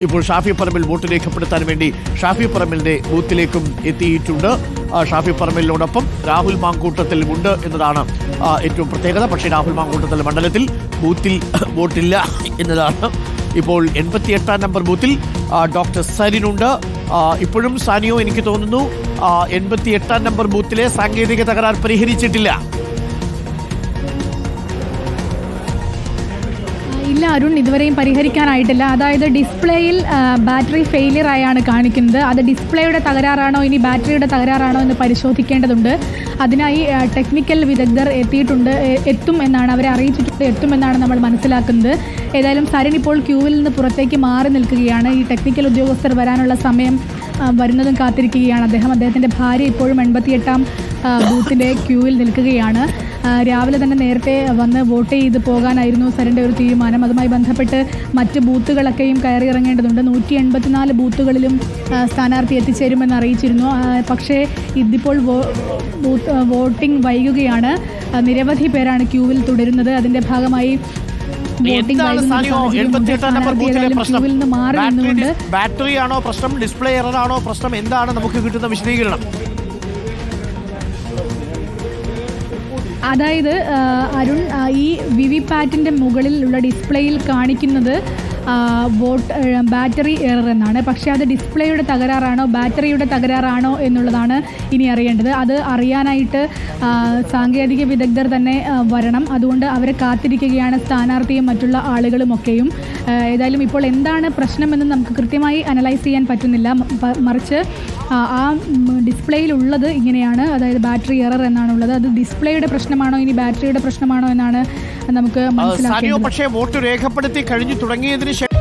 ഇപ്പോൾ ഷാഫി പറമ്പിൽ വോട്ട് രേഖപ്പെടുത്താൻ വേണ്ടി ഷാഫി പറമ്പിലിന്റെ ബൂത്തിലേക്കും എത്തിയിട്ടുണ്ട്. ഷാഫി പറമ്പിലിനോടൊപ്പം രാഹുൽ മാങ്കൂട്ടത്തിൽ ഉണ്ട് എന്നതാണ് ഏറ്റവും പ്രത്യേകത. പക്ഷേ രാഹുൽ മാങ്കൂട്ടത്തിൽ മണ്ഡലത്തിൽ ബൂത്തിൽ വോട്ടില്ല എന്നതാണ്. ഇപ്പോൾ 88 നമ്പർ ബൂത്തിൽ ഡോക്ടർ സരിനുണ്ട്. ഇപ്പോഴും സാനിയോ എനിക്ക് തോന്നുന്നു 88 നമ്പർ ബൂത്തിലെ സാങ്കേതിക തകരാർ പരിഹരിച്ചിട്ടില്ല. ഇല്ല അരുൺ, ഇതുവരെയും പരിഹരിക്കാനായിട്ടില്ല. അതായത് ഡിസ്പ്ലേയിൽ ബാറ്ററി ഫെയിലിയർ ആയാണ് കാണിക്കുന്നത്. അത് ഡിസ്പ്ലേയുടെ തകരാറാണോ ഇനി ബാറ്ററിയുടെ തകരാറാണോ എന്ന് പരിശോധിക്കേണ്ടതുണ്ട്. അതിനായി ടെക്നിക്കൽ വിദഗ്ധർ എത്തും എന്നാണ് അവരെ അറിയിച്ചിട്ടുണ്ട്. എത്തുമെന്നാണ് നമ്മൾ മനസ്സിലാക്കുന്നത്. ഏതായാലും സരിൻ ഇപ്പോൾ ക്യൂവിൽ നിന്ന് പുറത്തേക്ക് മാറി നിൽക്കുകയാണ്. ഈ ടെക്നിക്കൽ ഉദ്യോഗസ്ഥർ വരാനുള്ള സമയം വരുന്നതും കാത്തിരിക്കുകയാണ്. അദ്ദേഹത്തിൻ്റെ ഭാര്യ ഇപ്പോഴും 88 ബൂത്തിൻ്റെ ക്യൂവിൽ നിൽക്കുകയാണ്. രാവിലെ തന്നെ നേരത്തെ വന്ന് വോട്ട് ചെയ്ത് പോകാനായിരുന്നു സരിൻ്റെ ഒരു തീരുമാനം. അതുമായി ബന്ധപ്പെട്ട് മറ്റ് ബൂത്തുകളൊക്കെയും കയറി ഇറങ്ങേണ്ടതുണ്ട്. 184 ബൂത്തുകളിലും സ്ഥാനാർത്ഥി എത്തിച്ചേരുമെന്ന് അറിയിച്ചിരുന്നു. പക്ഷേ ഇതിപ്പോൾ വോട്ടിംഗ് വൈകുകയാണ്. നിരവധി പേരാണ് ക്യൂവിൽ തുടരുന്നത്. അതിൻ്റെ ഭാഗമായി ബാറ്ററി ആണോ പ്രശ്നം, ഡിസ്പ്ലേ എററാണോ പ്രശ്നം, എന്താണ് നമുക്ക് കിട്ടുന്ന വിശദീകരണം? അതായത് അരുൺ, ഈ വിവിപാറ്റിൻ്റെ മുകളിലുള്ള ഡിസ്പ്ലേയിൽ കാണിക്കുന്നത് ബാറ്ററി എറർ എന്നാണ്. പക്ഷേ അത് ഡിസ്പ്ലേയുടെ തകരാറാണോ ബാറ്ററിയുടെ തകരാറാണോ എന്നുള്ളതാണ് ഇനി അറിയേണ്ടത്. അത് അറിയാനായിട്ട് സാങ്കേതിക വിദഗ്ധർ തന്നെ വരണം. അതുകൊണ്ട് അവരെ കാത്തിരിക്കുകയാണ് സ്ഥാനാർത്ഥിയും മറ്റുള്ള ആളുകളുമൊക്കെയും. ഏതായാലും ഇപ്പോൾ എന്താണ് പ്രശ്നമെന്ന് നമുക്ക് കൃത്യമായി അനലൈസ് ചെയ്യാൻ പറ്റുന്നില്ല. മറിച്ച് ആ ഡിസ്പ്ലേയിലുള്ളത് ഇങ്ങനെയാണ്. അതായത് ബാറ്ററി എറർ എന്നാണുള്ളത്. അത് ഡിസ്പ്ലേയുടെ പ്രശ്നമാണോ ഇനി ബാറ്ററിയുടെ പ്രശ്നമാണോ എന്നാണ് നമുക്ക് മനസ്സിലാക്കേണ്ടത്. പക്ഷേ വോട്ട് രേഖപ്പെടുത്തി കഴിഞ്ഞു തുടങ്ങിയതിന് ശേഷം